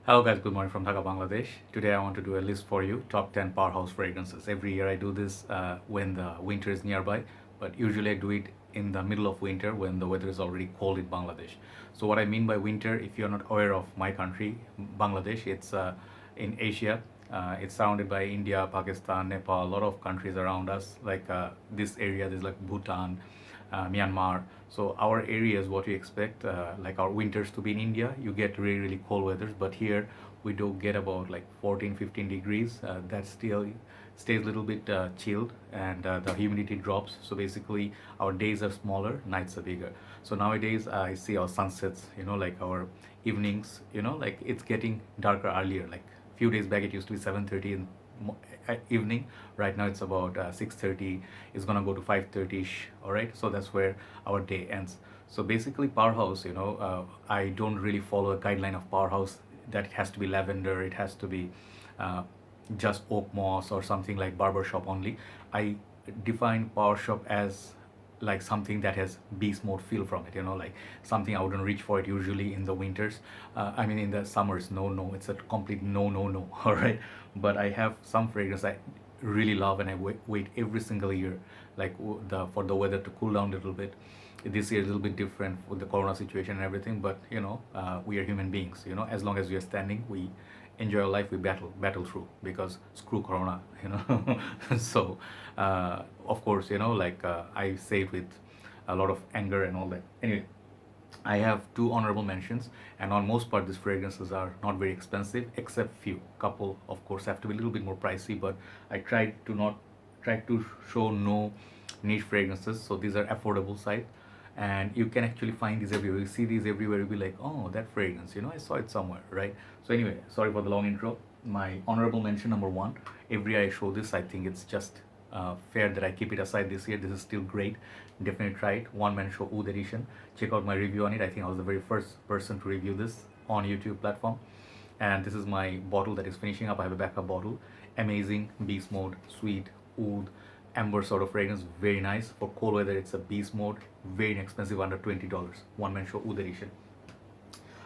Hello guys, good morning from Dhaka, Bangladesh. Today I want to do a list for you, top 10 powerhouse fragrances. Every year I do this when the winter is nearby, but usually I do it in the middle of winter when the weather is already cold in Bangladesh. So what I mean by winter, if you're not aware of my country, Bangladesh, it's in Asia. It's surrounded by India, Pakistan, Nepal, a lot of countries around us. Like this area, there's like Bhutan, Myanmar. So our areas, what we expect, like our winters to be in India, you get really, really cold weathers. But here we do get about like 14, 15 degrees. That still stays a little bit chilled and the humidity drops. So basically our days are smaller, nights are bigger. So nowadays I see our sunsets, like our evenings, like it's getting darker earlier. Like few days back it used to be 7:30 in evening. Right now it's about 6:30. It's gonna go to 5:30ish. All right, so that's where our day ends. So basically Powerhouse, I don't really follow a guideline of Powerhouse that it has to be lavender, it has to be uh, just oak moss or something like barbershop only. I define power shop as like something that has beast mode feel from it, like something I wouldn't reach for it usually in the winters. I mean in the summers, no, it's a complete no. All right, but I have some fragrance I really love and I wait every single year, like the for the weather to cool down a little bit. This year is a little bit different with the corona situation and everything, but we are human beings. As long as we are standing, we enjoy our life, we battle through, because screw corona. So of course, like I say it with a lot of anger and all that. Anyway, I have two honorable mentions, and on most part, these fragrances are not very expensive, except few. Couple, of course, have to be a little bit more pricey, but I try to show no niche fragrances, so these are affordable side, and you can actually find these everywhere. You see these everywhere, you'll be like, oh, that fragrance, I saw it somewhere, right? So anyway, sorry for the long intro. My honorable mention number one. Every year I show this, I think it's just fair that I keep it aside this year. This is still great. Definitely try it. One Man Show Oud edition. Check out my review on it. I think I was the very first person to review this on YouTube platform. And this is my bottle that is finishing up. I have a backup bottle. Amazing beast mode, sweet oud, amber sort of fragrance. Very nice for cold weather. It's a beast mode. Very inexpensive, under $20. One Man Show Oud edition.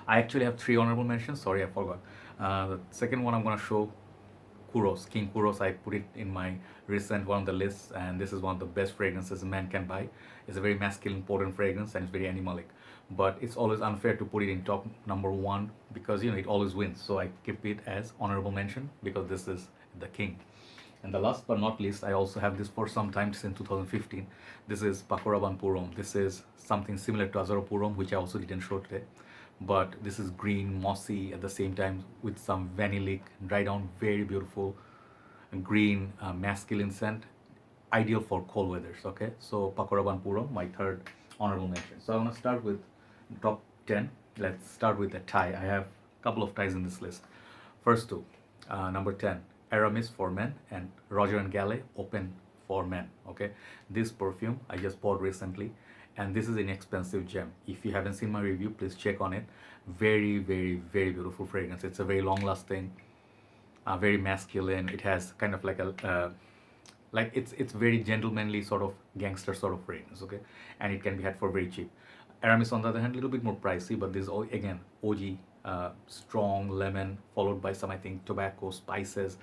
I actually have three honorable mentions. Sorry, I forgot. The second one I'm gonna show, kouros, King Kouros. I put it in my recent one of the lists, and this is one of the best fragrances a man can buy. It's a very masculine, potent fragrance, and it's very animalic. But it's always unfair to put it in top number one, because it always wins. So I keep it as honorable mention because this is the king. And the last but not least, I also have this for some time since 2015. This is Paco. This is something similar to Azaropurom, which I also didn't show today. But this is green, mossy at the same time with some vanillic, dry down, very beautiful green, masculine scent. Ideal for cold weathers, okay? So Paco, my third honorable mention. So I'm gonna start with top 10. Let's start with a tie. I have a couple of ties in this list. First two, number 10, Aramis for men, and Roger&Gallet Open for men. Okay, this perfume I just bought recently, and this is an inexpensive gem. If you haven't seen my review, please check on it. Very, very, very beautiful fragrance. It's a very long lasting, very masculine. It has kind of like a like it's very gentlemanly sort of gangster sort of fragrance. Okay, and it can be had for very cheap. Aramis, on the other hand, a little bit more pricey, but this is again OG, strong lemon followed by some, I think, tobacco, spices,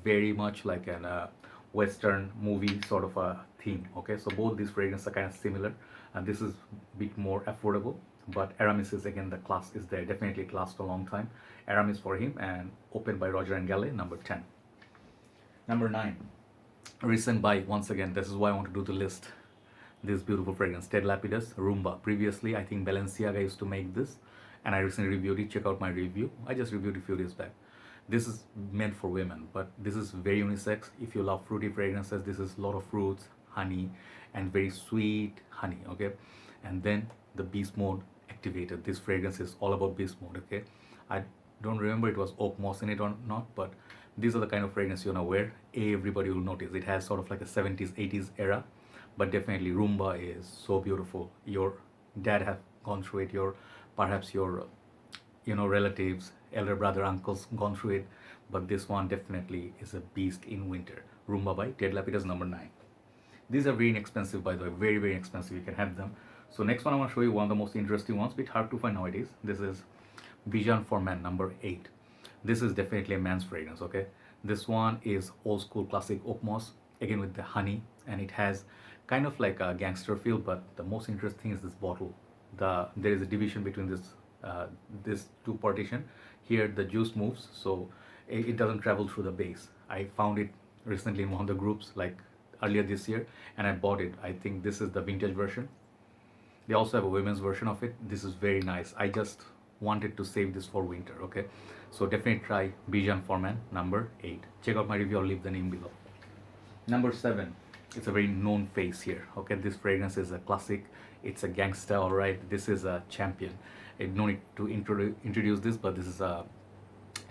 very much like an Western movie sort of a theme. Okay, so both these fragrances are kind of similar, and this is a bit more affordable. But Aramis is, again, the class is there. Definitely it lasts a long time. Aramis for him, and Open by Roger&Gallet, number 10. Number 9, recent buy. Once again, this is why I want to do the list. This beautiful fragrance, Lapidus Rumba. Previously, I think Balenciaga used to make this, and I recently reviewed it. Check out my review. I just reviewed it a few days back. This is meant for women, but this is very unisex. If you love fruity fragrances, this is a lot of fruits, honey, and very sweet honey. Okay, and then the beast mode activated. This fragrance is all about beast mode. Okay, I don't remember it was oak moss in it or not, but these are the kind of fragrance you want to wear. Everybody will notice. It has sort of like a 70s, 80s era, but definitely Rumba is so beautiful. Your dad have gone through it. Perhaps your relatives, elder brother, uncles gone through it, but this one definitely is a beast in winter. Rumba by Lapidus, number 9. These are very inexpensive, by the way, very, very expensive. You can have them. So next one I want to show you one of the most interesting ones, bit hard to find nowadays. This is BIjan For Men, number 8. This is definitely a man's fragrance, okay? This one is old school classic oak moss, again with the honey, and it has kind of like a gangster feel, but the most interesting is this bottle. There is a division between this two partition. Here the juice moves, so it doesn't travel through the base. I found it recently in one of the groups, like earlier this year, and I bought it. I think this is the vintage version. They also have a women's version of it. This is very nice. I just wanted to save this for winter, okay? So definitely try BIjan For Men, number 8. Check out my review, I'll leave the name below. Number 7, it's a very known face here, okay? This fragrance is a classic. It's a gangster, all right? This is a champion. No need to introduce this, but this is a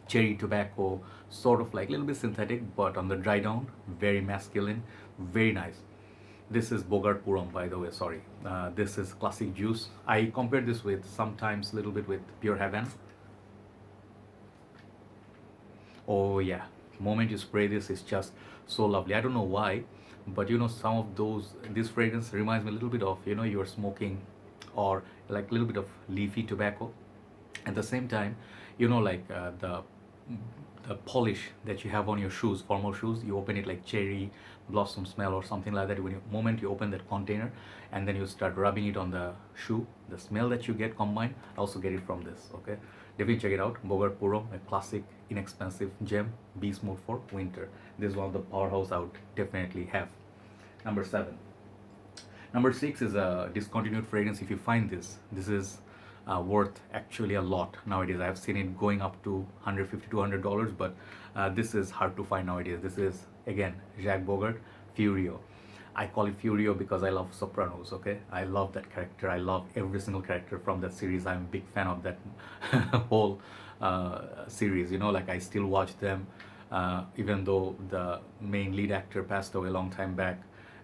cherry tobacco, sort of like a little bit synthetic, but on the dry down, very masculine, very nice. This is Bogart Furyo, by the way, sorry. This is classic juice. I compared this with sometimes a little bit with pure heaven. Oh yeah, moment you spray this, it's just so lovely. I don't know why, but you know, some of this fragrance reminds me a little bit of, you know, you're smoking or like a little bit of leafy tobacco. At the same time, you know, like the polish that you have on your shoes, formal shoes, you open it like cherry blossom smell or something like that. When you moment you open that container and then you start rubbing it on the shoe, the smell that you get combined, I also get it from this, okay? Definitely check it out. Bogart Furyo, a classic inexpensive gem, beast mode for winter. This is one of the powerhouse I would definitely have. Number 7. Number 6 is a discontinued fragrance. If you find this is worth actually a lot nowadays. I have seen it going up to $150 $200, but this is hard to find nowadays. This is again Jacques Bogart Furyo. I call it Furyo because I love Sopranos, okay? I love that character. I love every single character from that series. I'm a big fan of that whole series, you know, like I still watch them even though the main lead actor passed away a long time back.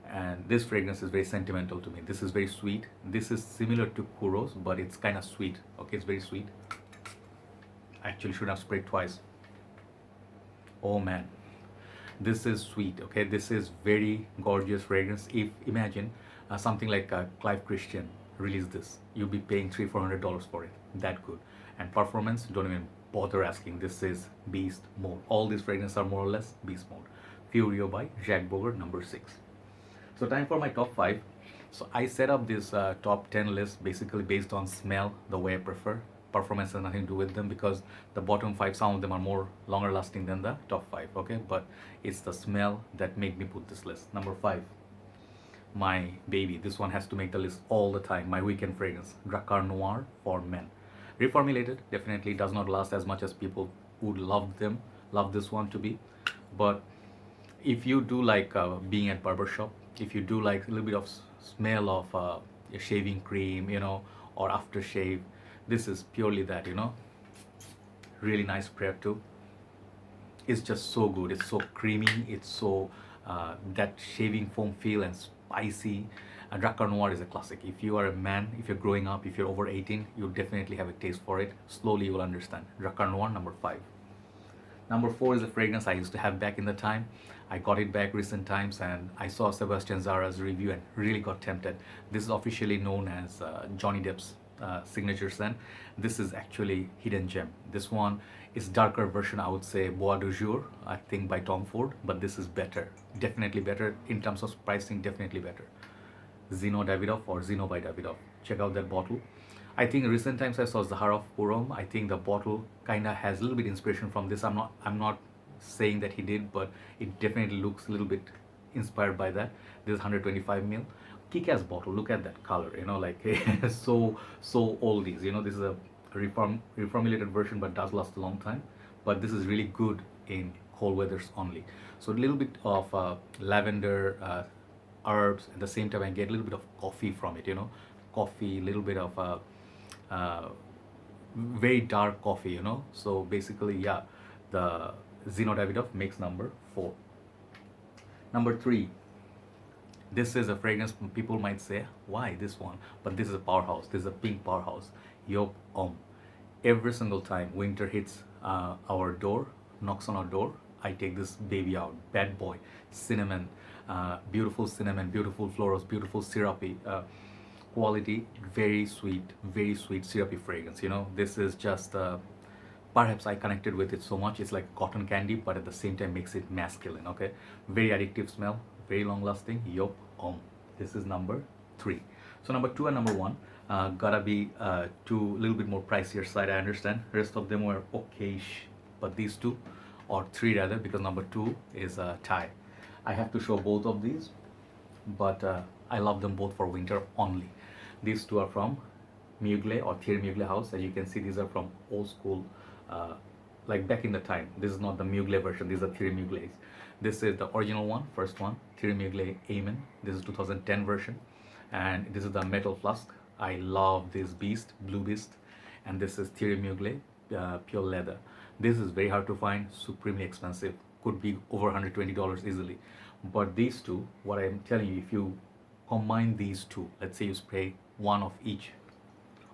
And this fragrance is very sentimental to me. This is very sweet. This is similar to kouros, but it's kind of sweet, okay? It's very sweet. I actually should have sprayed twice. Oh man, this is sweet, okay? This is very gorgeous fragrance. If imagine something like Clive Christian released this, you'll be paying $300 400 for it. That good. And performance, don't even bother asking. This is beast mode. All these fragrances are more or less beast mode. Furyo by Jacques Bogart, number 6. So time for my top 5. So I set up this top 10 list basically based on smell, the way I prefer. Performance has nothing to do with them because the bottom 5, some of them are more longer lasting than the top 5, okay? But it's the smell that made me put this list. Number 5, my baby. This one has to make the list all the time. My weekend fragrance, Drakkar Noir for Men. Reformulated, definitely does not last as much as people would love this one to be. But if you do like being at barbershop, if you do like a little bit of smell of a shaving cream, you know, or aftershave, this is purely that, you know. Really nice sprayer too. It's just so good. It's so creamy. It's so that shaving foam feel and spicy. Drakkar Noir is a classic. If you are a man, if you're growing up, if you're over 18, you definitely have a taste for it. Slowly you will understand. Drakkar Noir, number 5. Number 4 is a fragrance I used to have back in the time. I got it back recent times and I saw Sebastian Zara's review and really got tempted. This is officially known as Johnny Depp's signature scent. This is actually hidden gem. This one is darker version, I would say Bois de Jour, I think by Tom Ford, but this is better. Definitely better in terms of pricing, definitely better. Zino Davidoff or Zino by Davidoff. Check out that bottle. I think in recent times I saw Zahara of Purom. I think the bottle kinda has a little bit inspiration from this. I'm not saying that he did, but it definitely looks a little bit inspired by that. This is 125 ml. Kick-ass bottle. Look at that color. You know, like so oldies. You know, this is a reformulated version, but does last a long time. But this is really good in cold weathers only. So a little bit of lavender, herbs. At the same time, I get a little bit of coffee from it. You know, coffee, a little bit of very dark coffee. You know, so basically, yeah, the Zino Davidoff makes number 4. Number 3. This is a fragrance people might say, why this one? But this is a powerhouse. This is a pink powerhouse. Joop, Homme. Every single time winter hits our door, knocks on our door, I take this baby out. Bad boy. Cinnamon. Beautiful cinnamon, beautiful florals, beautiful syrupy quality. Very sweet syrupy fragrance. You know, this is just perhaps I connected with it so much. It's like cotton candy, but at the same time makes it masculine. Okay, very addictive smell, very long lasting. Joop, Homme. This is number 3. So number 2 and number 1 gotta be two little bit more pricier side. I understand. Rest of them were okayish, but these two, or 3 rather, because number 2 is Thai. I have to show both of these, but I love them both for winter only. These two are from Mugler or Thierry Mugler house. As you can see, these are from old school, like back in the time. This is not the Mugler version. These are Thierry Mugler's. This is the original one, first one, Thierry Mugler Amin. This is 2010 version, and this is the metal flask. I love this beast, blue beast, and this is Thierry Mugler pure leather. This is very hard to find, supremely expensive. Could be over $120 easily. But these two, what I'm telling you, if you combine these two, let's say you spray one of each,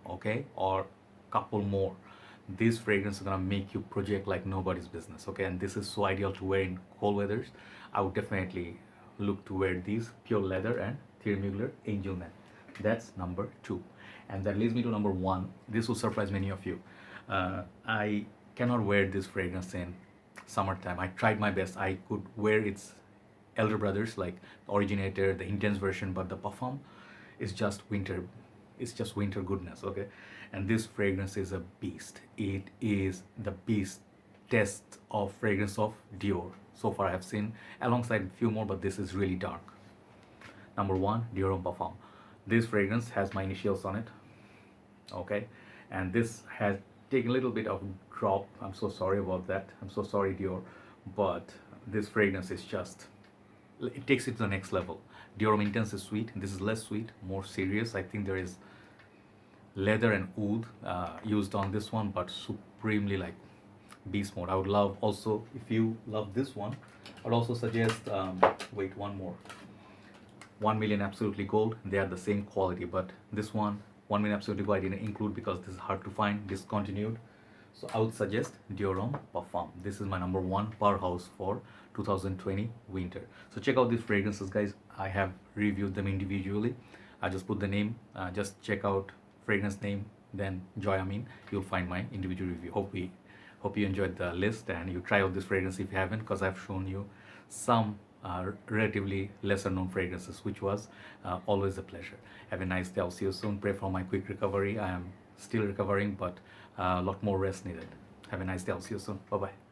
okay, or couple more, this fragrance is gonna make you project like nobody's business, okay? And this is so ideal to wear in cold weathers. I would definitely look to wear these, pure leather and Thierry Mugler Angel Man. That's number 2. And that leads me to number 1. This will surprise many of you. I cannot wear this fragrance in summertime. I tried my best. I could wear its elder brothers, like the originator, the intense version, but the Parfum is just winter. It's just winter goodness, okay? And this fragrance is a beast. It is the beast test of fragrance of Dior. So far I have seen, alongside a few more, but this is really dark. Number 1, Dior Homme Parfum. This fragrance has my initials on it, okay? And this has taken a little bit of drop. I'm so sorry about that. I'm so sorry, Dior. But this fragrance is just, it takes it to the next level. Dior Homme Intense is sweet. This is less sweet, more serious. I think there is leather and oud used on this one, but supremely like beast mode. I would love also, if you love this one, I would also suggest, wait, one more. 1 Million Absolutely Gold. They are the same quality, but this one, 1 Million Absolutely Gold, I didn't include because this is hard to find, discontinued. So I would suggest Dior Homme Parfum. This is my number 1 powerhouse for 2020 winter. So check out these fragrances, guys. I have reviewed them individually. I just put the name, just check out fragrance name, then Joy Amin. You'll find my individual review. Hope you enjoyed the list and you try out this fragrance if you haven't, because I've shown you some relatively lesser known fragrances, which was always a pleasure. Have a nice day. I'll see you soon. Pray for my quick recovery. I am still recovering, but a lot more rest needed. Have a nice day. I'll see you soon. Bye bye.